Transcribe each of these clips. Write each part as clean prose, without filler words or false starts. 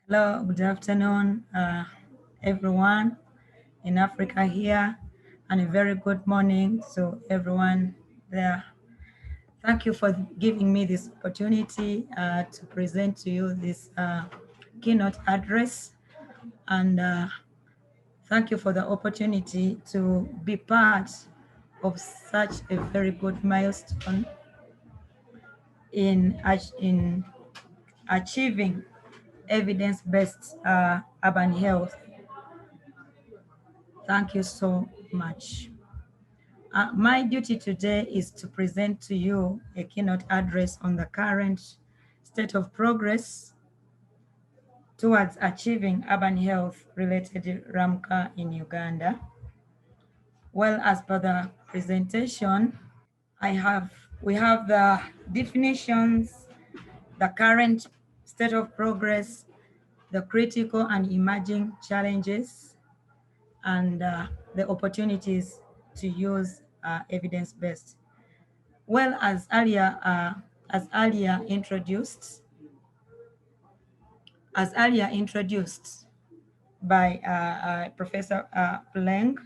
Hello, good afternoon, everyone in Africa here, and a very good morning to everyone there. Thank you for giving me this opportunity to present to you this keynote address, and thank you for the opportunity to be part of such a very good milestone in achieving evidence-based urban health. Thank you so much. My duty today is to present to you a keynote address on the current state of progress towards achieving urban health related RMNCAH in Uganda. Well, as per the presentation, we have the definitions, the current state of progress, the critical and emerging challenges, and the opportunities to use evidence-based. Well, as earlier introduced by Professor Pleng,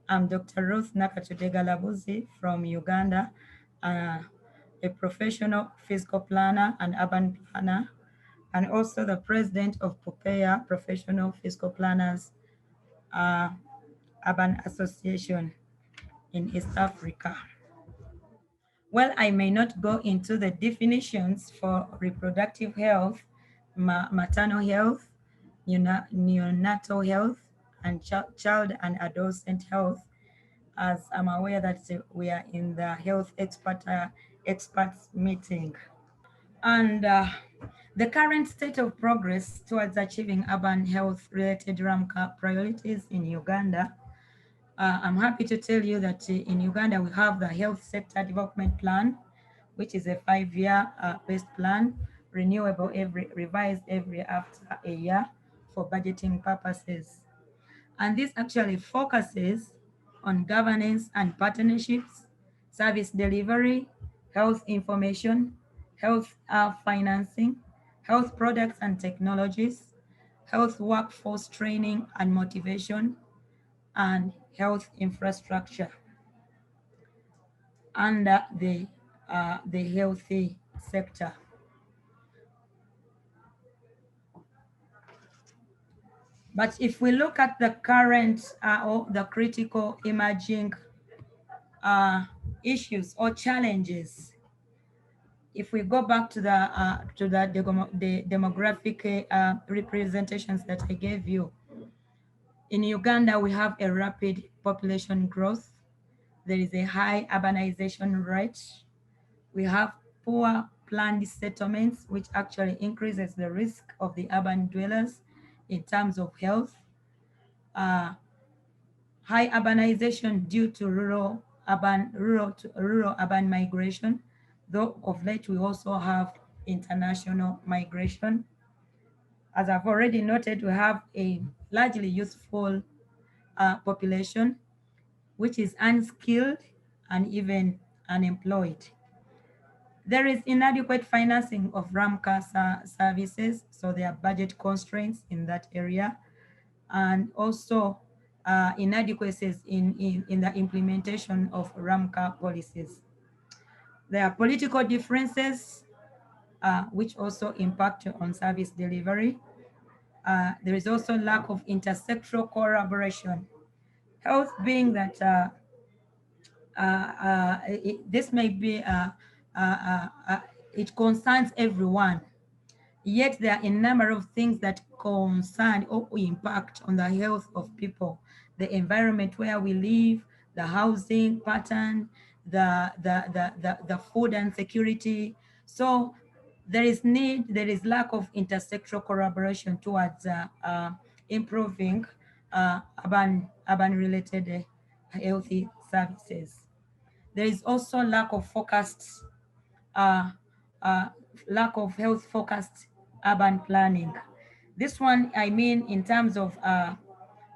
I'm Dr. Ruth Galabuzi from Uganda, a professional physical planner and urban planner, and also the president of POPEA, Professional Physical Planners Urban Association in East Africa. Well, I may not go into the definitions for reproductive health, maternal health, neonatal health, and child and adolescent health, as I'm aware that we are in the health experts meeting. And the current state of progress towards achieving urban health-related RMNCAH priorities in Uganda. I'm happy to tell you that in Uganda, we have the Health Sector Development Plan, which is a 5-year based plan, revised every after a year for budgeting purposes. And this actually focuses on governance and partnerships, service delivery, health information, health financing, health products and technologies, health workforce training and motivation, and health infrastructure under the healthy sector. But if we look at the current or the critical emerging issues or challenges, if we go back to the demographic representations that I gave you, in Uganda we have a rapid population growth. There is a high urbanization rate. We have poor planned settlements, which actually increases the risk of the urban dwellers in terms of health. High urbanization due to rural urban migration, though of late we also have international migration. As I've already noted, we have a largely youthful population, which is unskilled and even unemployed. There is inadequate financing of RMNCAH services, so there are budget constraints in that area, and also inadequacies in the implementation of RMNCAH policies. There are political differences, which also impact on service delivery. There is also lack of intersectoral collaboration. Health being that this may be, it concerns everyone, yet there are a number of things that concern or impact on the health of people, the environment where we live, the housing pattern, the food and security. So there is lack of intersectoral collaboration towards improving urban related healthy services. There is also lack of health focused urban planning. This one, I mean, in terms of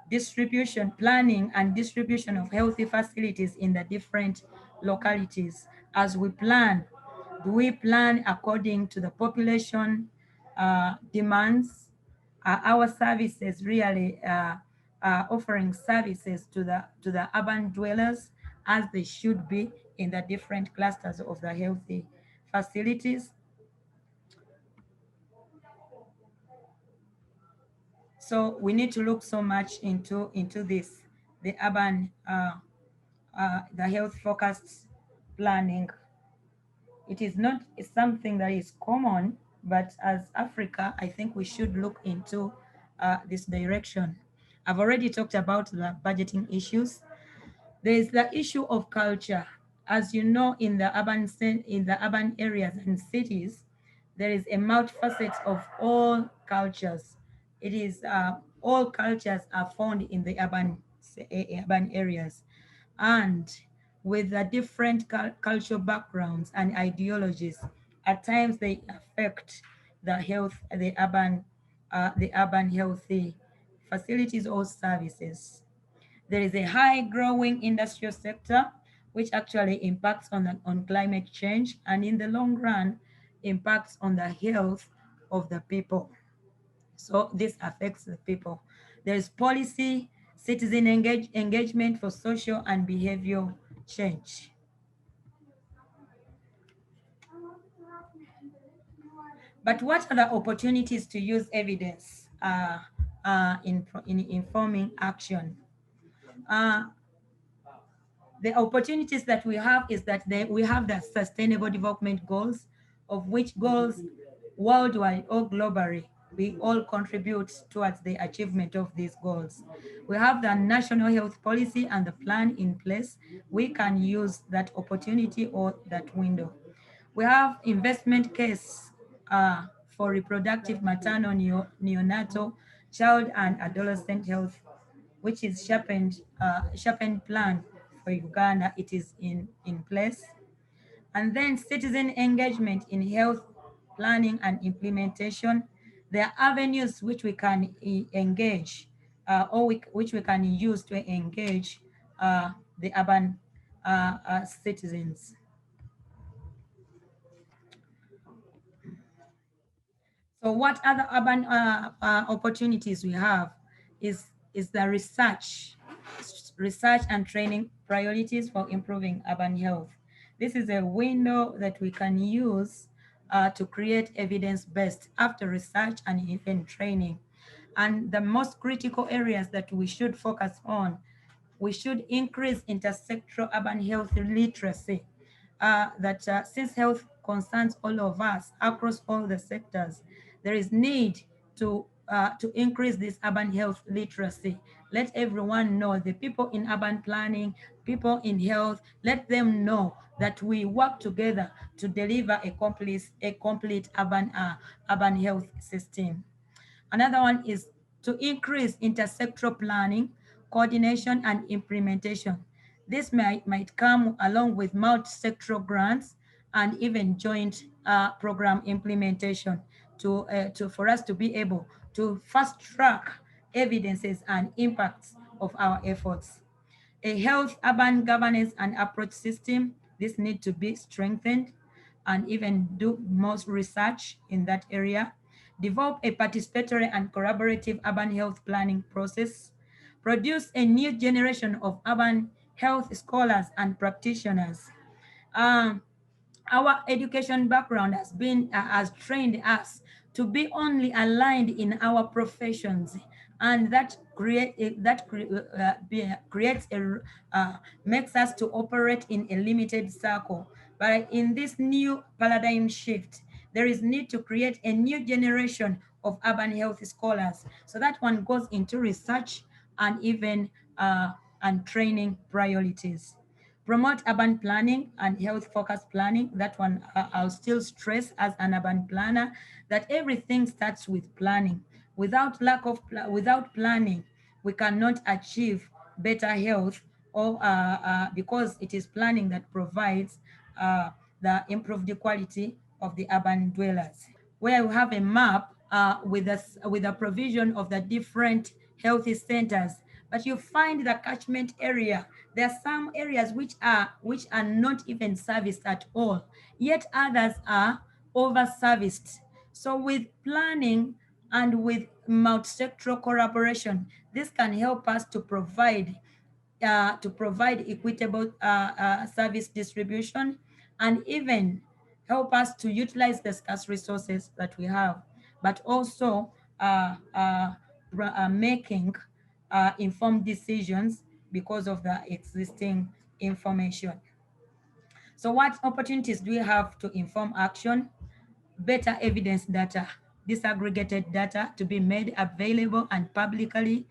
distribution, planning and distribution of healthy facilities in the different localities. As we plan, do we plan according to the population demands our services really offering services to the urban dwellers as they should be in the different clusters of the healthy facilities. So we need to look so much into this, the urban the health focused planning. It is not something that is common, but as Africa, I think we should look into this direction. I've already talked about the budgeting issues. There is the issue of culture. As you know, in the urban areas and cities, there is a multifaceted of all cultures. It is all cultures are found in the urban areas, and with the different cultural backgrounds and ideologies, at times they affect the health, the urban healthy facilities or services. There is a high growing industrial sector which actually impacts on climate change and in the long run impacts on the health of the people. So this affects the people. There is policy, citizen engagement for social and behavioral change. But what are the opportunities to use evidence in informing action? Uh, the opportunities that we have is that we have the sustainable development goals, of which goals worldwide or globally, we all contribute towards the achievement of these goals. We have the national health policy and the plan in place. We can use that opportunity or that window. We have investment case for reproductive, maternal, neonatal, child and adolescent health, which is sharpened plan for Uganda. It is in place. And then citizen engagement in health planning and implementation. There are avenues which we can engage which we can use to engage the urban citizens. So what other urban opportunities we have is the research and training priorities for improving urban health. This is a window that we can use to create evidence-based after research and even training. And the most critical areas that we should focus on, we should increase intersectoral urban health literacy. Since health concerns all of us across all the sectors, there is need to increase this urban health literacy. Let everyone know, the people in urban planning, people in health, let them know that we work together to deliver a complete urban health system. Another one is to increase intersectoral planning, coordination, and implementation. This might come along with multi-sectoral grants and even joint program implementation for us to be able to fast track evidences and impacts of our efforts. A health urban governance and approach system, this need to be strengthened and even do more research in that area. Develop a participatory and collaborative urban health planning process. Produce a new generation of urban health scholars and practitioners. Um, our education background has trained us to be only aligned in our professions, and that creates a makes us to operate in a limited circle. But in this new paradigm shift, there is need to create a new generation of urban health scholars. So that one goes into research and even and training priorities. Promote urban planning and health focused planning. That one I'll still stress as an urban planner that everything starts with planning. Without planning, we cannot achieve better health, or because it is planning that provides the improved quality of the urban dwellers. Where we have a map with a provision of the different healthy centers, but you find the catchment area. There are some areas which are not even serviced at all, yet others are over serviced. So with planning and with multi-sectoral collaboration. This can help us to provide equitable service distribution, and even help us to utilize the scarce resources that we have, but also making informed decisions because of the existing information. So what opportunities do we have to inform action? Better evidence data, disaggregated data to be made available and publicly,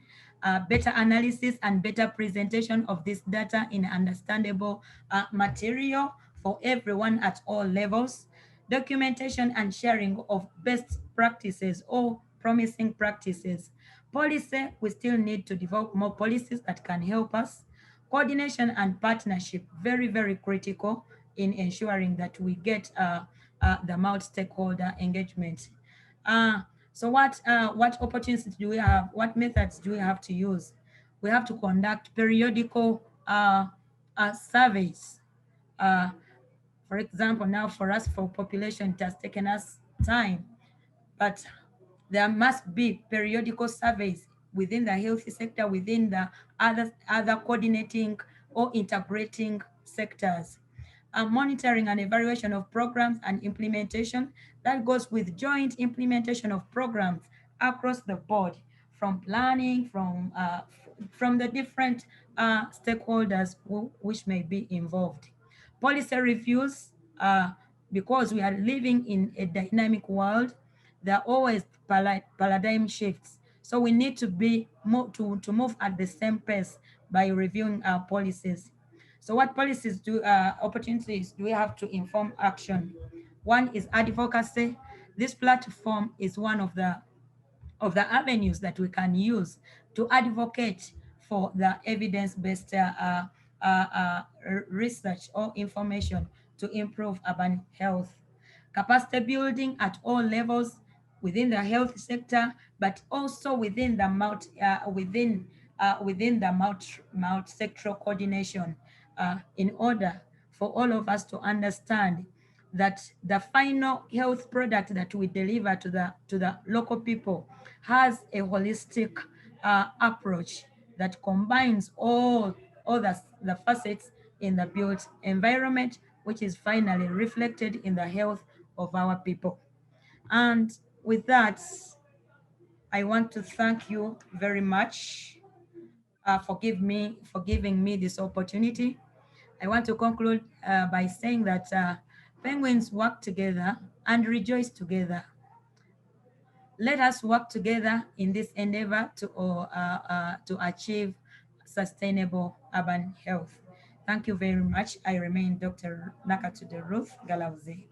better analysis and better presentation of this data in understandable material for everyone at all levels, documentation and sharing of best practices or promising practices. Policy, we still need to develop more policies that can help us. Coordination and partnership, very, very critical in ensuring that we get the multi-stakeholder engagement. So what opportunities do we have? What methods do we have to use? We have to conduct periodical surveys. For example, now for us, for population, it has taken us time, but there must be periodical surveys within the health sector, within the other coordinating or integrating sectors. Monitoring and evaluation of programs and implementation, that goes with joint implementation of programs across the board, from planning, from the different stakeholders which may be involved. Policy reviews, because we are living in a dynamic world, there are always paradigm shifts. So we need to to move at the same pace by reviewing our policies. So what policies opportunities do we have to inform action? One is advocacy. This platform is one of the avenues that we can use to advocate for the evidence-based research or information to improve urban health. Capacity building at all levels within the health sector, but also within the multi-sectoral coordination, in order for all of us to understand that the final health product that we deliver to the local people has a holistic approach that combines all the facets in the built environment, which is finally reflected in the health of our people. And with that, I want to thank you very much for giving me this opportunity. I want to conclude by saying that penguins work together and rejoice together. Let us work together in this endeavor to achieve sustainable urban health. Thank you very much. I remain Dr. Nakatudde Ruth Galabuzi.